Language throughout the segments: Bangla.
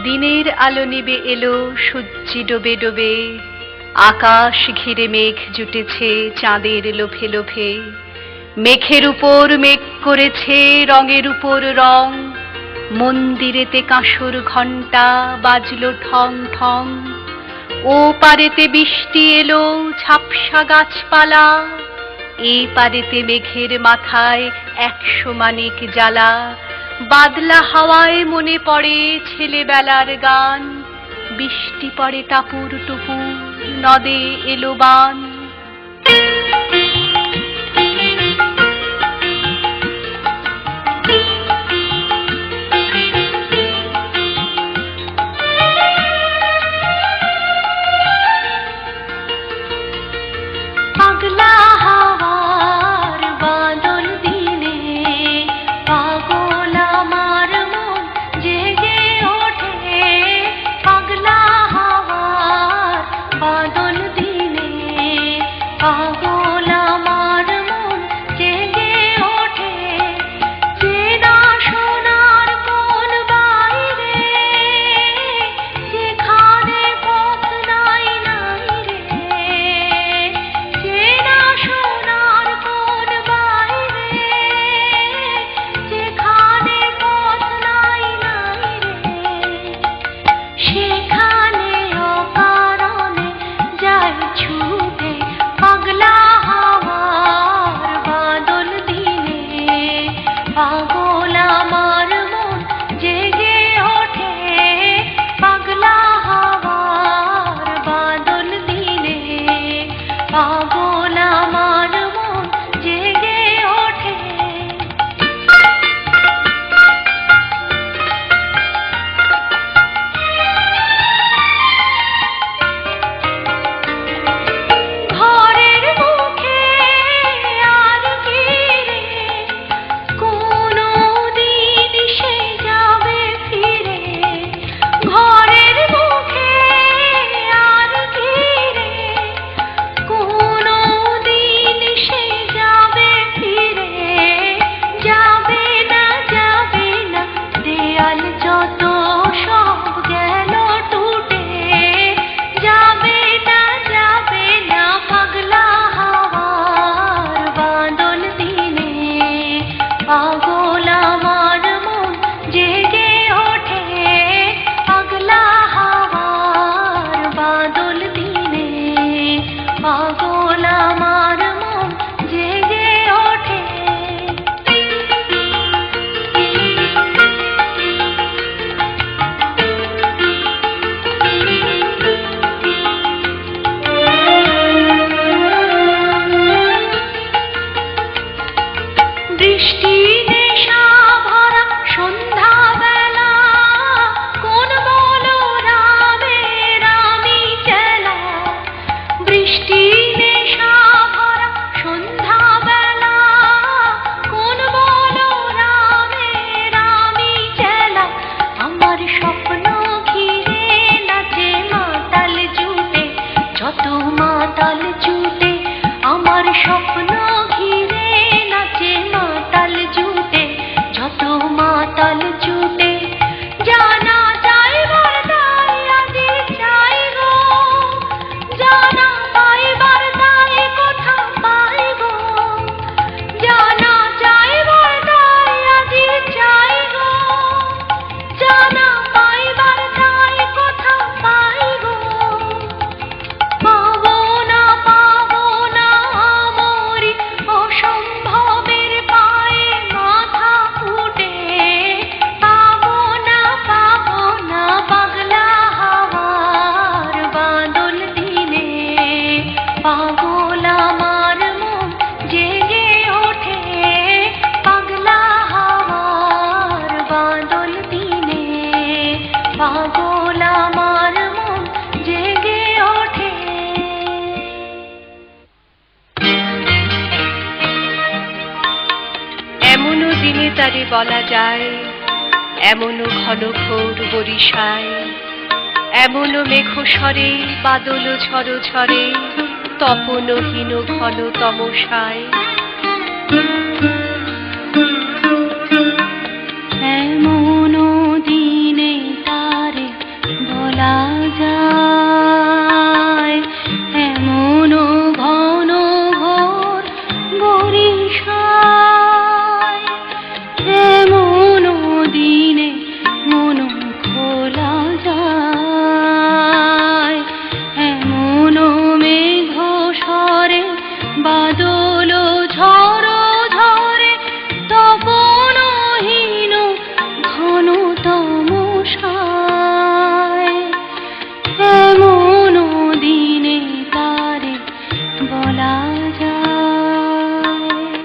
দিনের আলো নিবে এলো সূর্যি ডোবে ডোবে, আকাশ ঘিরে মেঘ জুটেছে চাঁদের লোভে লোভে। মেঘের উপর মেঘ করেছে রঙের উপর রং, মন্দিরেতে কাঁসর ঘণ্টা বাজলো ঠং ঠং। ও পারেতে বৃষ্টি এলো ঝাপসা গাছপালা, এ পারেতে মেঘের মাথায় 100 মানিক জ্বালা। বাদলা হাওয়ায় মনে পড়ে ছেলেবেলার গান, বৃষ্টি পড়ে টাপুর টুপুর নদে এলো বান। পাগলা হাওয়ার বাদল দিনে পাগল আমার মন জেগে ওঠে। পাগলা হাওয়ার বাদল দিনে পাগল আমার মন জেগে ওঠে। চেনা সোনার কোন বাইরে যেখানে পথ নাই নাই রে। চেনা সোনার কোন বাইরে যেখানে পথ নাই নাই রে। সেখানে অকারণে যায় ছুটে পাগলা হাওয়ার বাদল দিনে পাগল আমার মন জেগে ওঠে। পাগলা হাওয়ার বাদল দিনে পাগল আমার মন জেগে ওঠে। ঘরের মুখে আর কি রে কোনো দিন সে যাবে ফিরে। ঘরের মুখে আর কি রে কোনো দিন সে যাবে ফিরে। যাবে না দেয়াল যত সব গেল টুটে। যাবে না পাগলা হাওয়ার বাদল দিনে পাগল আমার মন জেগে ওঠে। পাগলা হাওয়ার বাদল দিনে পাগল আমার মন জেগে ওঠে। বৃষ্টি নেশা ভরা সন্ধ্যাবেলা কোন বলো রামের আমি চেলা। বৃষ্টি নেশা ভরা সন্ধ্যাবেলা কোন বলো রামের আমি চেলা। আমার স্বপ্ন ঘিরে নাচে মাতাল জুটে যত মাতাল জুটে। আমার স্বপ্ন ঘিরে নাচে মাতাল জুটে যত মাতাল জুটে। জানা যাইবার দায় আজি চাই গো, জানা পাইবার দায় কোথা পাই গো। জানা যাইবার দায় আজি চাই গো, জানা পাইবার দায় কোথা পাই গো। পাবো না আমরি অসম্ভবের পায়ে মাথা ফুটে। পাবো না পাগলা হাওয়ার বাদল দিনে পাগল আমার মন জেগে ওঠে। পাগলা হাওয়ার বাদল দিনে পাগল আমার মন জেগে ওঠে। এমনও দিনে তারে বলা যায়, এমনও ঘন ঘোর বরিশায়। এমনও মেঘস্বরে বাদল ঝড় ঝরে, তপনহীন ঘন তমসায়। এমনও দিনে তারে দোল ঝড় ঝরে তপনহীন ঘন তমসায়, এমন দিনে তারে বলা যায়।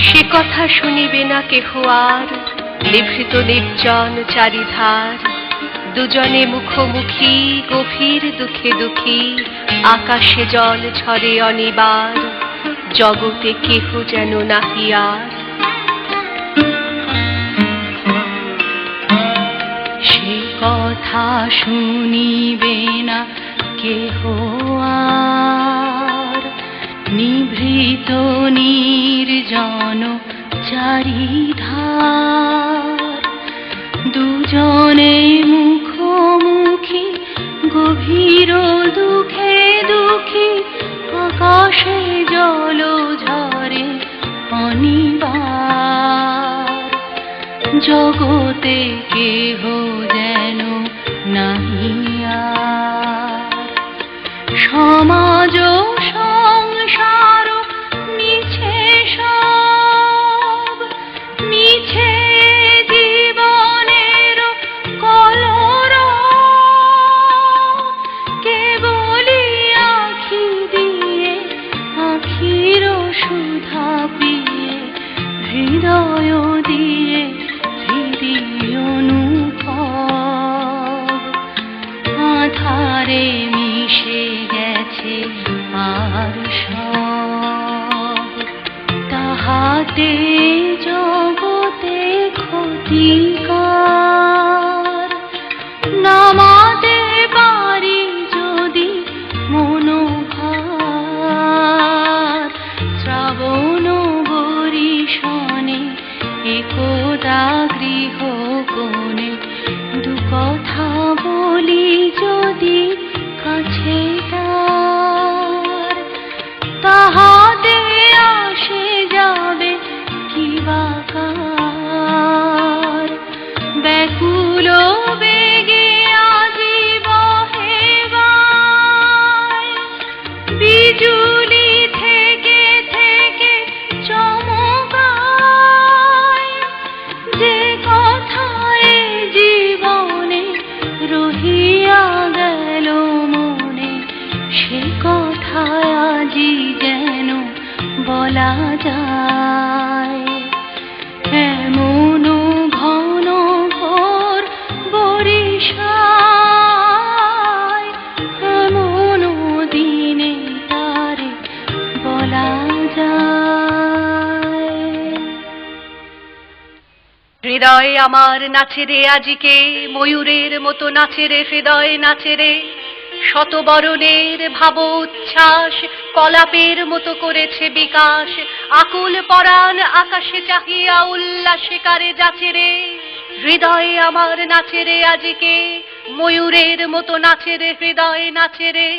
সে কথা শুনিবে না কেহ আর, নিভৃত নির্জন চারিধার, দুজনে মুখোমুখি গভীর দুঃখে দুঃখী, আকাশে জল ঝরে অনিবার, জগতে কেহ যেন নাহি আর। সে কথা শুনিবে না কেহ আর, নিভৃত নির্জন চারিধার, দুজনে মুখোমুখি গভীর দুঃখে দুঃখী, আকাশে জল ঝরে অনিবার, জগতে কেহ যেন নাহি আর। সমাজ সংসার মিছে সব, মিছে জীবনের কলরব, কেবলি আখি দিয়ে আখির সুধা পিয়ে, হৃদয় দিয়ে হৃদি অনুভব, আধারে মিশে গেছে আর সব, তাহাতে জগতে ক্ষতিকার। নামাতে পারি যদি মনোভার, শ্রাবণ বরিশনে একদা গৃহ কোণে, দু কথা বলি যদি কাছে তার, তাহাতে আসে যাবে কি বাকার। ব্যাকুল বেগে আজি বহে বায়, বিজুলি থেকে থেকে চমকায়, যে কথায় জীবনে রহিয়া গেল মনে, সে কথায় আজি যেন বলা যায়। এমন ঘন ঘোর বরিশায়, এমন দিনে তারে বলা যায়। হৃদয় আমার নাচে রে আজিকে, ময়ূরের মতো নাচে রে হৃদয় নাচে রে, শতবরণের ভাব উচ্ছ্বাস কলাপের মতো করেছে বিকাশ, আকুল পরাণ আকাশে চাহিয়া উল্লাসে কারে যাচে রে। হৃদয়ে আমার নাচে রে আজিকে, ময়ূরের মতো নাচে রে হৃদয় নাচে রে।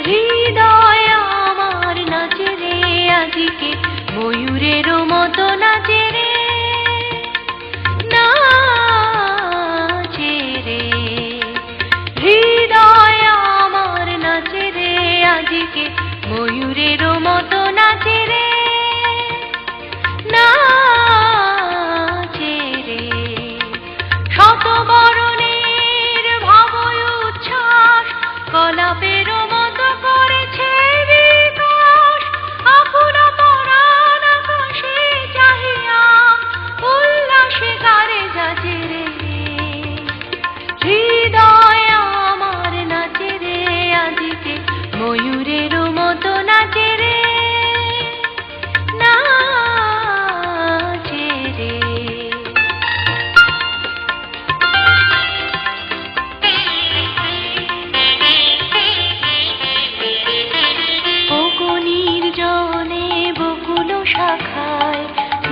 হৃদয় আমার নাচে রে আজিকে, ময়ূরের মতো নাচে রে, নাচে রে। হৃদয় আমার নাচে রে আজিকে, ময়ূরের মতো নাচে রে, নাচে রে। শতবরণের ভাব উচ্ছ্বাস কলাপের মতো করেছে বিকাশ, আকুল পরাণ আকাশে চাহিয়া উল্লাসে কারে যাচে রে। হৃদয় আমার নাচে রে আজিকে, ময়ূরের মতো নাচে রে, নাচে রে। নির্জনে বকুল শাখায়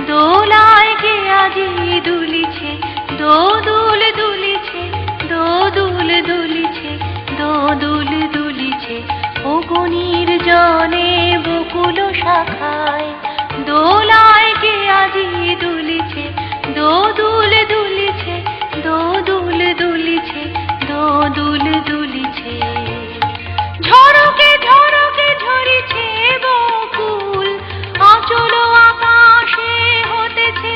দোলায় কে আজি দুলিছে, দোদুল দুলিছে, দোদুল দুলিছে, দোদুল দুলিছে। ও নির্জনে বকুল শাখায় দোলায় কে আজি দুলিছে, দোদুল দুলিছে, দোদুল দুলিছে, দোদুল দুলিছে। ঝড়কে ঝড়কে ঝরিছে বকুল, আঁচল আকাশে হতেছে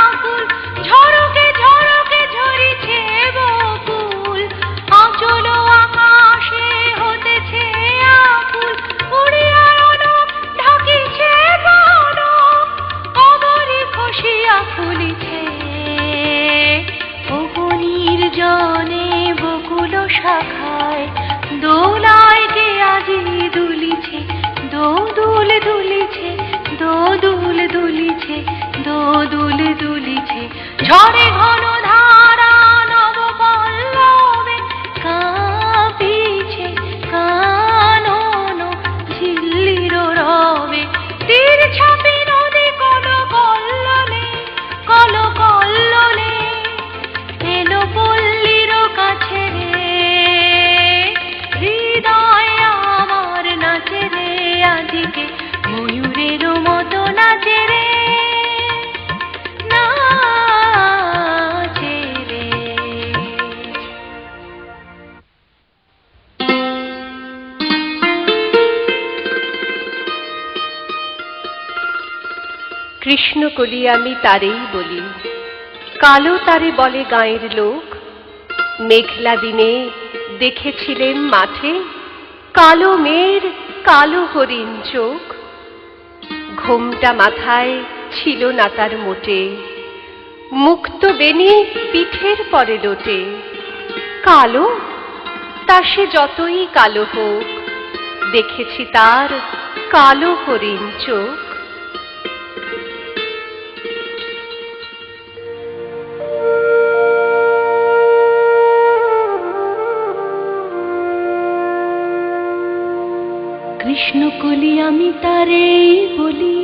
আকুল। ঝড়কে ঝড়কে ঝরিছে বকুল, আঁচল আকাশে হতেছে আকুল। উড়িয়ার অনক ঢাকিছে বনক, অবরি খসিয়া ফুলিছে। অবনীর জনে বকুল শাখায় দোলায় কে আজি দুলিছে, দোদুল দুলিছে, দোদুল দুলিছে, দোদুল দুলিছে। ঝড়ে ঘন ধারা নব পল্লবে কাঁপিছে কানন ঝিল্লির রবে। তীর ছাপি নদী কল কল্লোলে, কল কল্লোলে এলো পল্লীর কাছে রে। হৃদয় আমার নাচে রে আজকে, ময়ূরের মতো নাচে রে, নাচে রে। কৃষ্ণকলি আমি তারেই বলি, কালো তারে বলে গাঁয়ের লোক। মেঘলা দিনে দেখেছিলেম মাঠে, কালো মেয়ের কালো হরিণ চোখ। ঘোমটা মাথায় ছিল না তার মোটে, মুক্ত বেনি পিঠের পরে লোটে। কালো তা সে যতই কালো হোক, দেখেছি তার কালো হরিণ চোখ। কৃষ্ণকলি আমি তারেই বলি,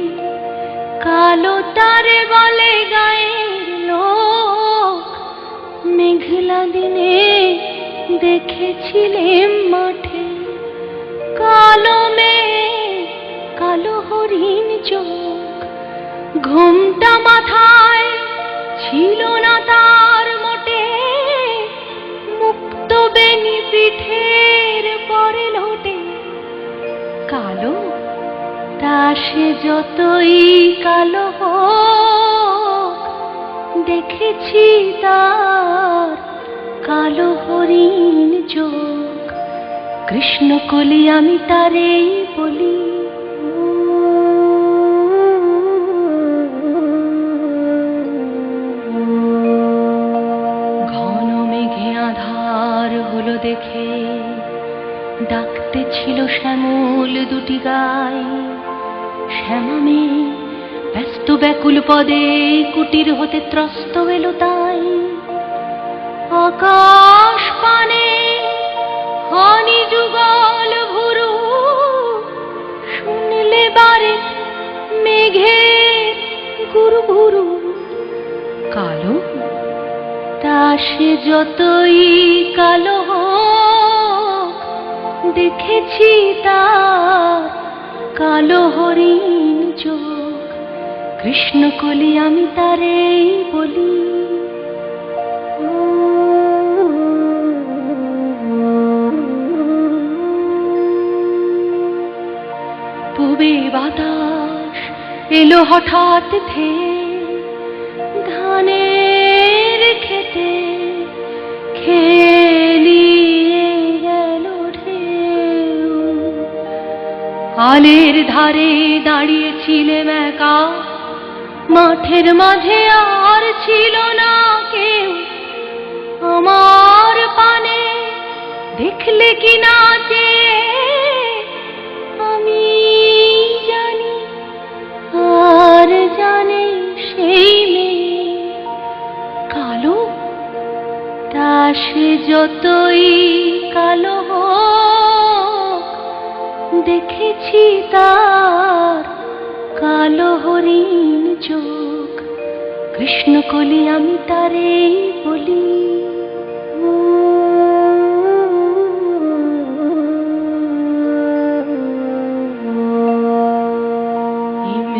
কালো তারে বলে গায়ের লোক। মেঘলা দিনে দেখেছিলেম মাঠে, কালো মেয়ে কালো হরিণ চোখ। ঘোমটা মাথায় ছিল না তার মোটে, মুক্ত বেনি পিঠের পরে লোটে। কালো তা সে যতই কালো হোক, দেখেছি তার কালো হরিণ চোখ। কৃষ্ণকলি আমি তারেই বলি। ঘন মেঘে আধার হলো দেখে, ডাকতে ছিল শ্যামল দুটি গাই। শ্যামা মেয়ে ব্যস্ত ব্যাকুল পদে কুটির হতে ত্রস্ত এলো তাই। আকাশ পানে হানি যুগল ভুরু, শুনলে বারে মেঘের গুরু গুরু। কালো তা সে যতই কালো হোক, দেখেছি তার কালো হরিণ চোখ। কৃষ্ণকলি আমি তারেই বলি। পূবে বাতাস এলো হঠাৎ ধেয়ে, ধানের খেতে খেলিয়ে গেল ঢেউ। আলের ধারে দাঁড়িয়েছিলেম একা, মাঠের মাঝে আর ছিল না কেউ। আমার পানে দেখলে কি নাচে আমি জানি, আর জানে সেই মেয়ে। কালো তা সে যতই কালো হোক, দেখেছি তার কালো হরিণ চোখ। কৃষ্ণকলি আমি তারেই বলি।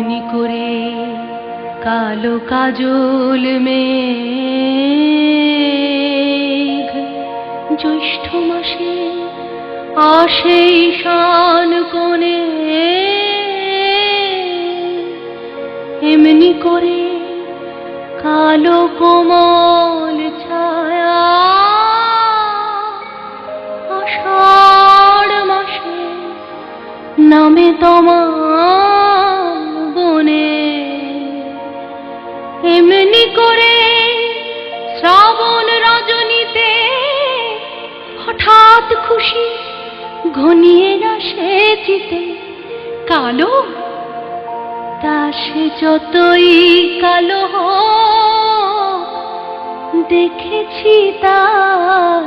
এমনি করে কালো কাজল মেঘ জ্যৈষ্ঠ মাসে আসে ঈশান কোণে, এমনি করে কালো কোমল ছায়া আষাঢ় মাসে নামে তোমার বনে, এমনি করে শ্রাবণ রজনীতে হঠাৎ খুশি ঘনিয়ে আসে চিতে। কালো তা সে যতই কালো হোক, দেখেছি তার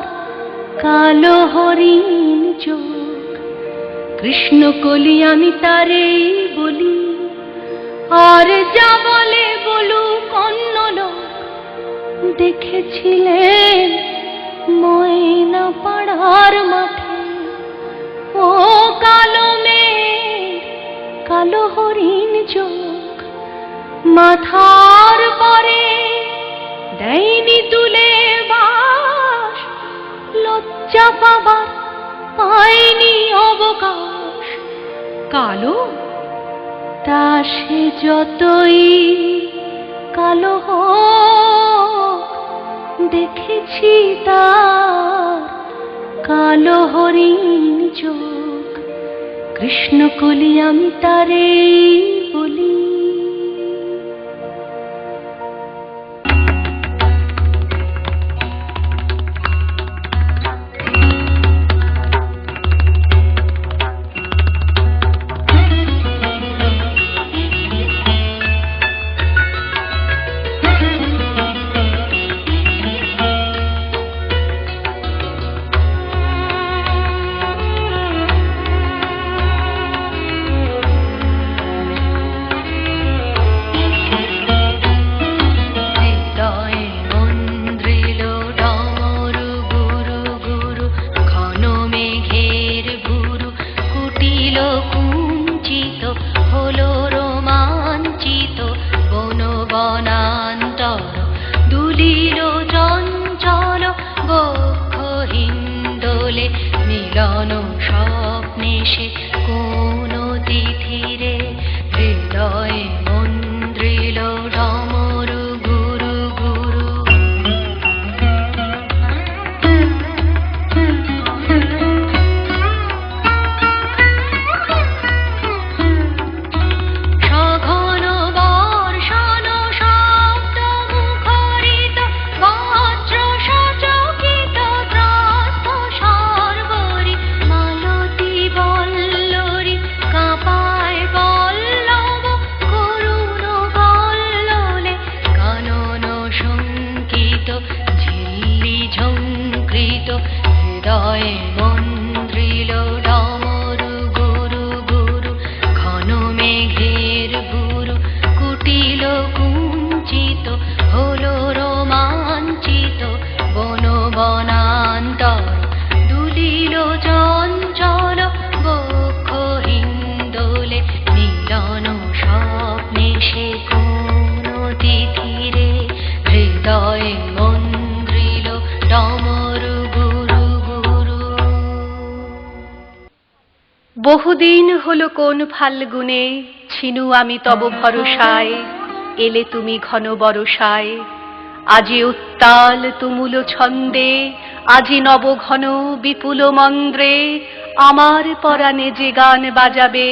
কালো হরিণ চোখ। কৃষ্ণকলি আমি তারেই বলি, আর যা বলে বলুক অন্য লোক। দেখেছিলেন ময়না পাড়ার মাঠে ও কালো মেঘ কালো হরিণ চোখ। মাথার পরে দেয়নি তুলে বাস, লজ্জা পাবার পায়নি অবকাশ। কালো তা সে যতই কালো হোক, দেখেছি তার কালো হরিণ চোখ। কৃষ্ণকলি আমি তারেই বলি। মিলন স্বপ্নে সে কোন তিথিরে, হৃদয়ে মন্দ্রিল ডমরু গুরু গুরু। সঘন বর্ষণ শব্দ মুখরিত, বজ্র সচকিত ত্রস্ত সর্বরি, মালতী বল্লরী কাঁপায় পল্লব করুণ কল্লোলে, কানন শঙ্কিত ঝিল্লি ঝঙ্কৃত, হৃদয়ে মন্দ্রিল ডমরু গুরু গুরু। ঘন মেঘের গুরু কুটিল কুঞ্চিত, হলো রোমাঞ্চিত বন বনান্তর, দুলিল চঞ্চল বক্ষ হিন্দোলে, মিলন স্বপ্নে সে কোন তিথিরে, হৃদয়ে মন্দ্রিল ডমরু গুরু গুরু। বহুদিন হলো কোন ফাল্গুনে ছিনু আমি তব ভরসায়, এলে তুমি ঘন বরষায়। আজি উত্তাল তুমুল ছন্দে, আজি নব ঘন বিপুল মন্দ্রে, আমার পরাণে যে গান বাজাবে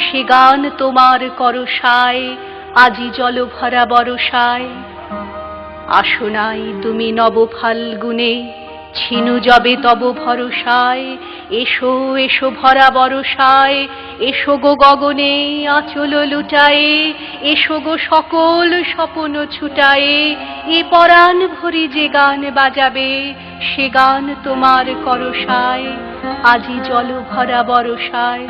সে গান তোমার করসায়, আজি জল ভরা বরষায়। আসো নাই তুমি নব ফাল্গুনে, ছিনু যবে তব ভরসায়। এসো এসো ভরা বরষায়, এসো গো গগনে আঁচল লুটায়ে, এসো গো সকল স্বপন ছুটায়ে। এ পরাণ ভরি যে গান বাজাবে সে গান তোমার করসায়, আজি জল ভরা বরষায়।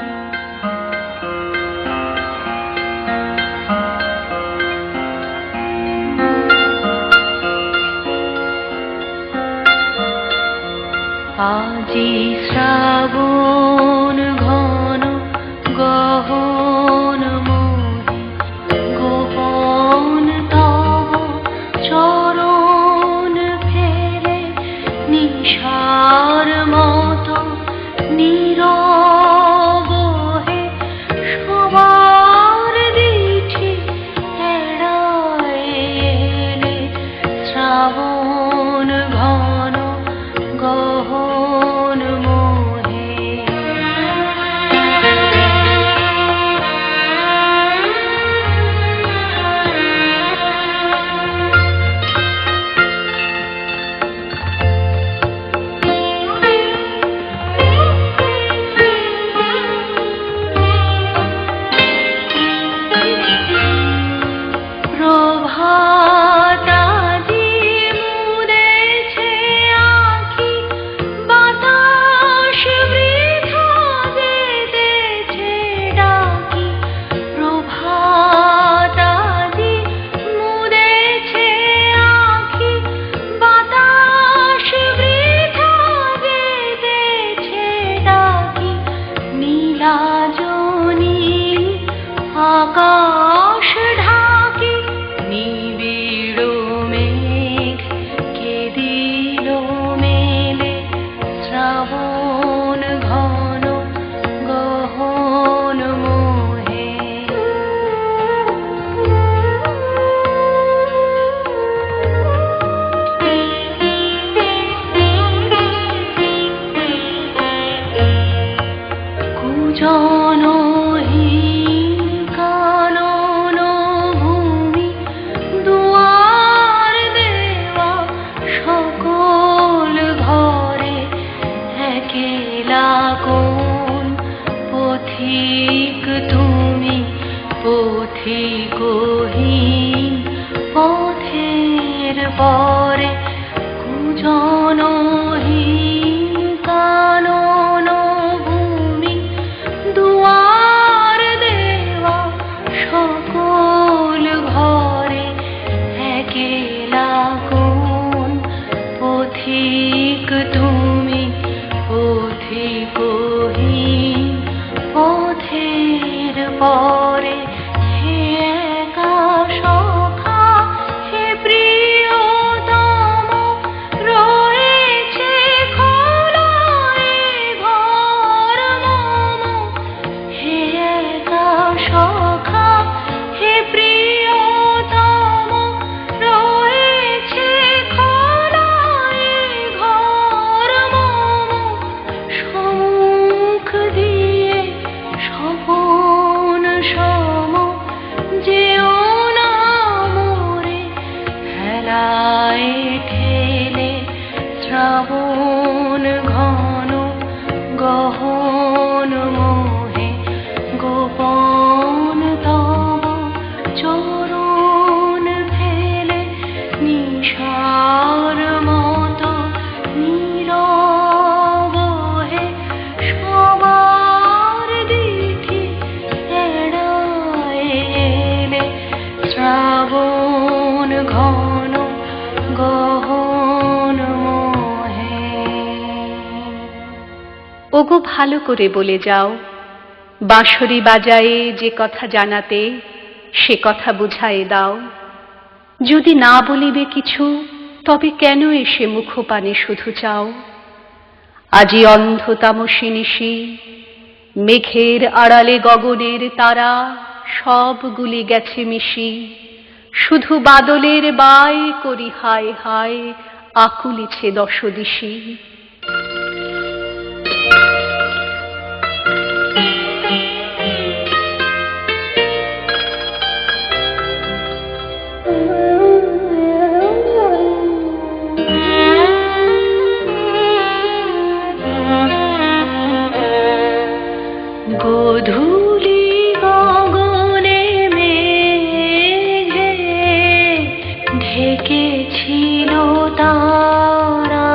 আজি শ্রাবণ ঘন গহন মোহে আকাশ ঢাকি নিবিড় মেঘ কে দিল মেলে শ্রাবণ ঘন গহন মোহে কুজনহীন কানন ভূমি দুয়ার দেওয়া সকল ঘরে একলা কোন পথিক তুমি পথিকহীন পথের পরে কুজনহীন কানন ভূমি দুয়ার দেওয়া সকল ঘরে একলা কোন পথিক তুমি পথিকহীন পথের পরে হে একা সখা হে প্রিয়তম রয়েছে খোলায় ঘর মম হে একা সখা হে প্রিয়তম রয়েছে খোলায় ঘর মম সম্মুখ দিয়ে স্বপন সম যেও না মোরে হেলায় ঠেলে শ্রাবণ ঘন গহন মোহে গোপন তব চরণ ফেলে নিশার মতো নীরব হে সবার দিঠি এড়ায় এলে শ্রাবণ ঘন গহন মোহে ওগো ভালো করে বলে যাও, বাঁশরি বাজায়ে যে কথা জানাতে সে কথা বুঝায়ে দাও। যদি না বলিবে কিছু তবে কেন এসে মুখপানে শুধু চাও? আজি অন্ধ তামসী নিশি, মেঘের আড়ালে গগনের তারা সবগুলি গেছে মিশি, শুধু বাদলের বাই করি হায় হায় আকুলিছে দশদিশি। গোধূলি গগনে মেঘে ঢেকেছিল তারা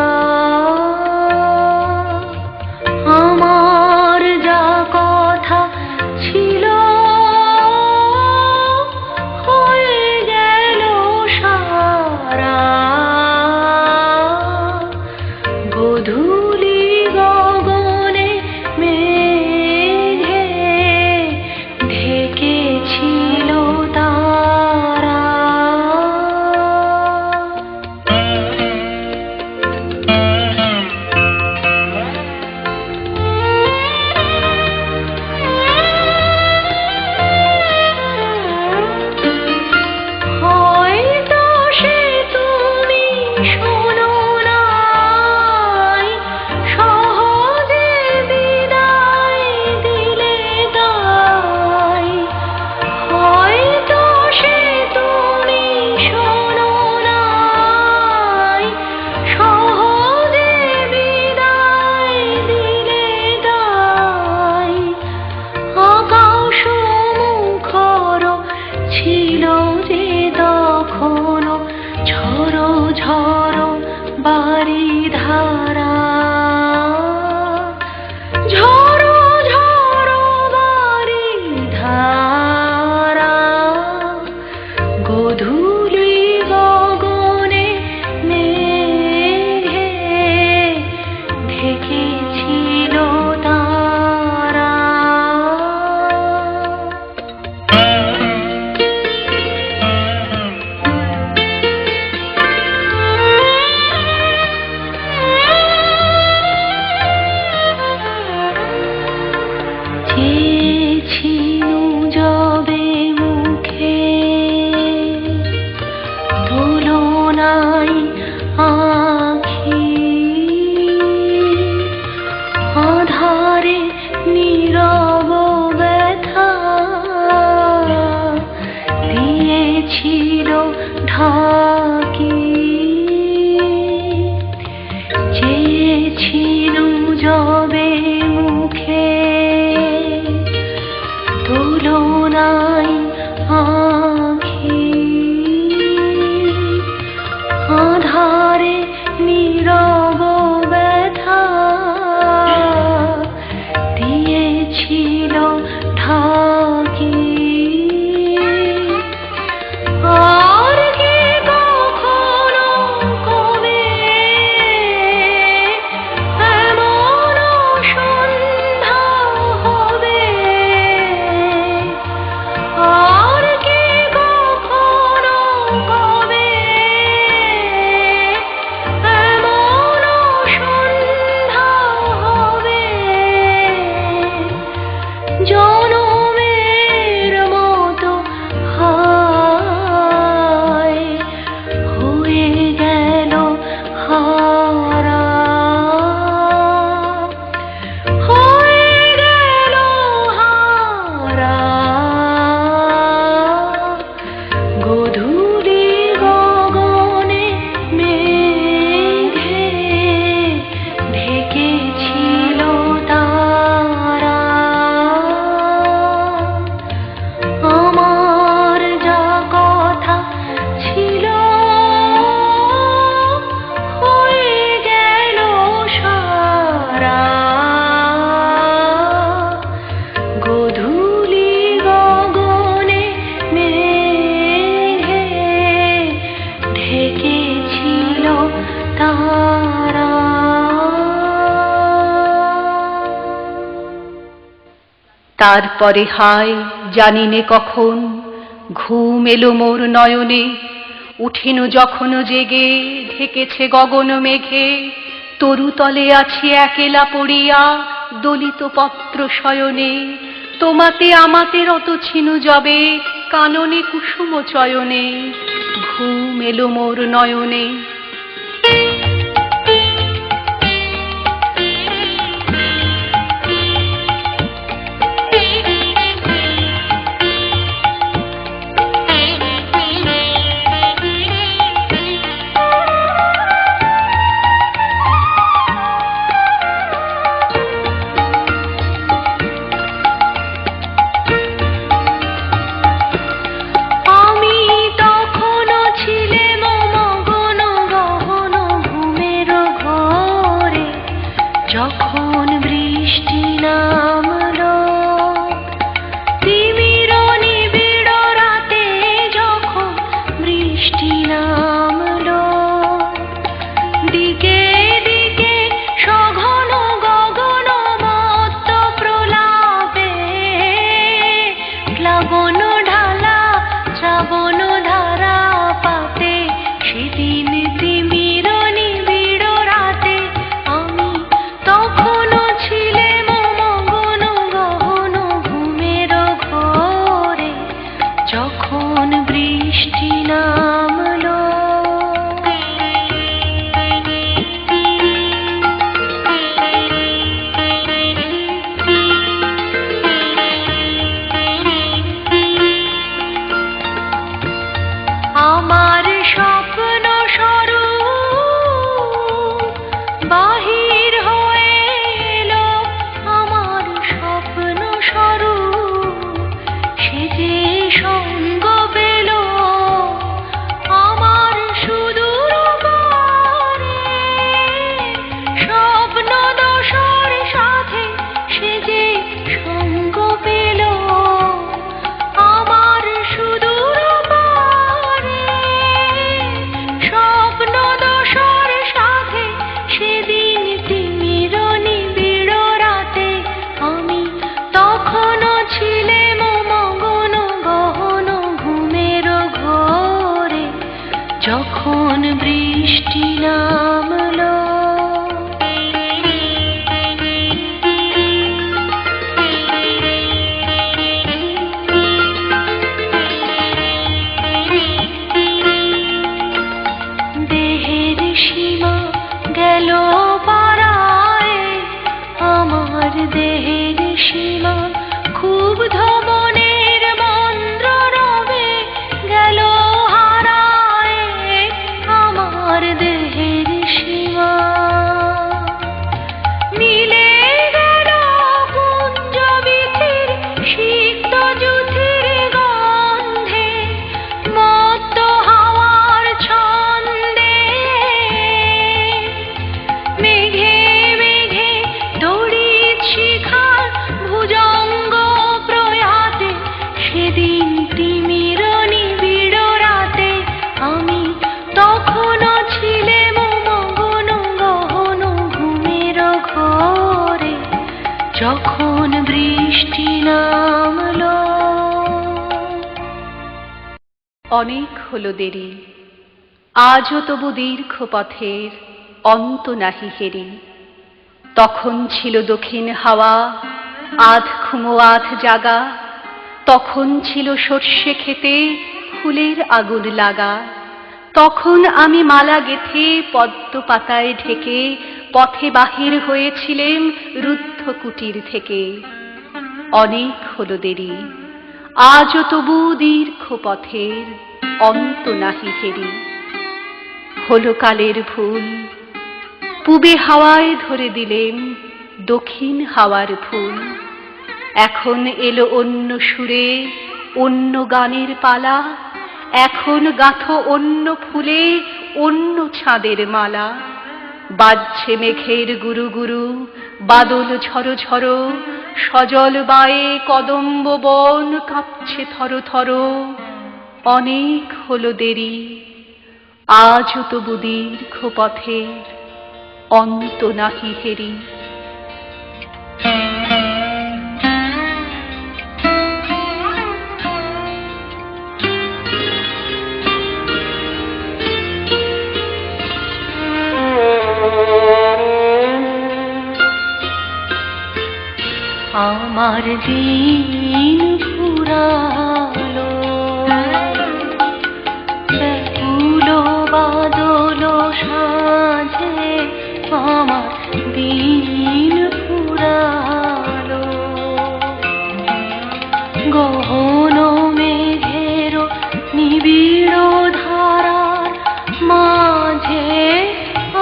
তারপরে হায় জানিনে কখন ঘুম এলো মোর নয়নে, উঠিনু যখন জেগে ঢেকেছে গগন মেঘে, তরুতলে আছি একেলা পড়িয়া দলিত পত্র শয়নে, তোমাতে আমাতে রত ছিনু যবে কাননে কুসুম চয়নে, ঘুম এলো মোর নয়নে। যখন বৃষ্টি নামলো তিমির নিবিড় রাতে, যখন বৃষ্টি নামলো দিকে দিকে সঘন গগন মত্ত প্রলাপে, প্লাবন ঢালা শ্রাবণ ধারা পাতে, সেদিন তিমির নিবিড় রাতে আমি তখনও ছিলেম মগন গহন ঘুমের ঘোরে, যখন বৃষ্টি নামলো। আমার স্বপ্ন স্বরূপ বাহির হয়ে এলো, আমার স্বপ্ন স্বরূপ সে যে সঙ্গ পেল, আমার সুদূর পারে স্বপ্ন দশার সাথে সে যে সঙ্গ পেল, আমার সুদূর পারে স্বপ্ন দশার সাথে, সেদিন তিমির নিবিড় রাতে আমি তখনও ছিলেম মগন গহন ঘুমের ঘোরে, যখন বৃষ্টি নামলো। দেহের সীমা গেল পারায়, আমার দেহের সীমা ক্ষুব্ধ মনের মন্দ্র রবে গেল হারায়, আমার দেহের সীমা মিলে গেল কুঞ্জ বীথির সিক্ত যুথির গন্ধে, মত্ত হাওয়ার ছন্দে, মেঘে মেঘে তড়িৎ শিখার ভুজঙ্গ প্রয়াতে, সেদিন তিমির নিবিড় রাতে আমি তখনও ছিলেম মগন গহন ঘুমের ঘোরে, যখন বৃষ্টি নামলো। অনেক হলো দেরি, আজও তবু দীর্ঘ পথের অন্ত নাহি হেরি, তখন ছিল দক্ষিণ হাওয়া আধ ঘুমো আধ জাগা, তখন ছিল সর্ষে খেতে ফুলের আগুন লাগা, তখন আমি মালা গেথে পদ্ম পাতায় ঢেকে পথে বাহির হয়েছিলেম রুদ্ধ কুটির থেকে। অনেক হলো দেরি, আজও তবু দীর্ঘ পথের অন্ত নাহি হেরি। হলো কালের ভুল, পূবে হাওয়ায় ধরে দিলেম দক্ষিণ হাওয়ার ফুল, এখন এলো অন্য সুরে অন্য গানের পালা, এখন গাঁথো অন্য ফুলে অন্য ছাদের মালা, বাজছে মেঘের গুরু গুরু বাদল ঝরো ঝরো, সজল বায়ে কদম্ব বন কাঁপছে থর থর। অনেক হলো দেরি, আজও তবু দীর্ঘ পথের অন্ত নাহি হেরি। আমার দিন ফুরালো, ব্যাকুল বাদল সাজে আমার দিন ফুরালো, গহন মেঘের নিবিড় ধারার মাঝে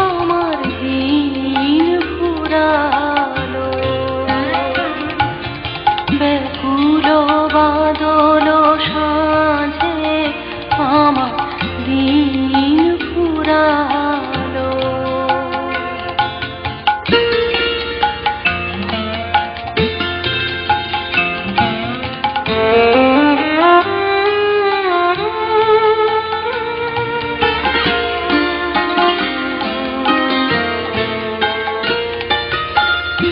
আমার দিন ফুরালো, ব্যাকুল বাদল সাজে আমার দিন ফুরালো।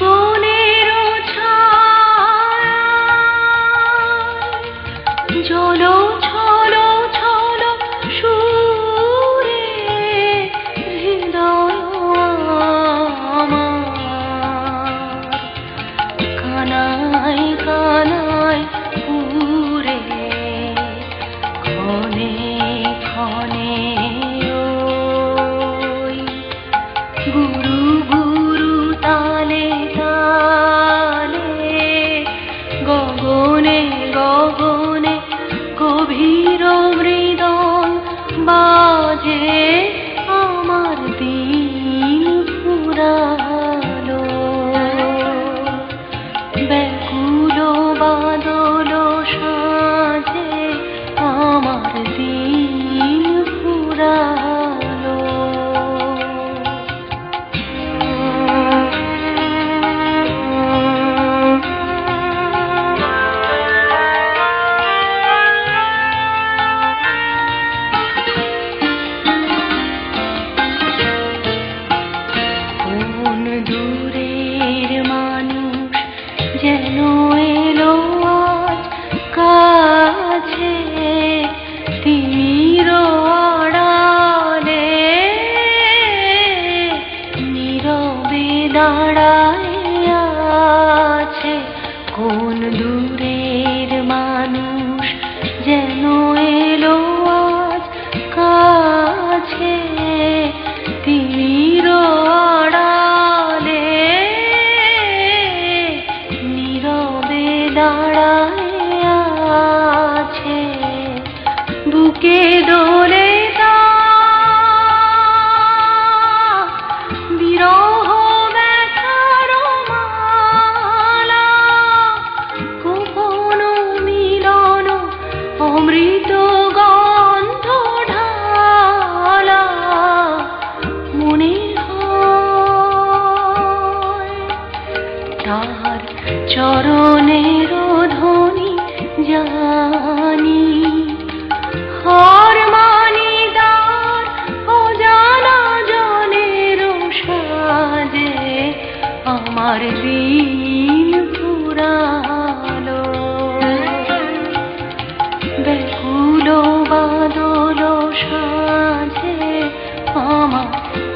বনের ছায়ায় জলো ছলো ছলো সুরে হৃদয় আমার কানায় কানায় পুরে, ক্ষণে ক্ষণে ওই গুরু গুরু তালে তালে গগনে গগনে গভীর মৃদং বাজে আমার দিন ফুরালো, ব্যাকুল বাদল সাজে আমার দিন ফুরালো। কোন দূরের মানুষ যেন এলো আজ কাছে, তিমির আড়ালে নীরবে দাঁড়ায় আছে। কোন দূরের মানুষ যেন এলো আজ কাছে, তিমির আড়ালে নীরবে দাঁড়ায় আছে। বুকে দোলে তার বিরহ ব্যথার মালা, গোপন মিলন অমৃত গন্ধ ঢালা, মনে হয় তার চরণের ধ্বনি জানি, হার মানি তার অজানা জনের সাজে আমার দিন ফুরালো, ব্যাকুল বাদল সাজে আমার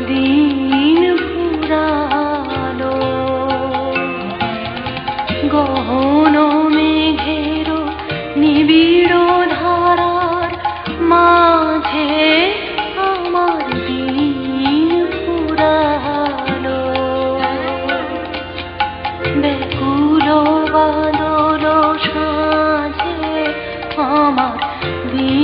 দিন ফুরালো, গহন মেঘের নিবিড় ধারার মাঝে আমার দিন ফুরালো, ব্যাকুল বাদল সাজে আমার দিন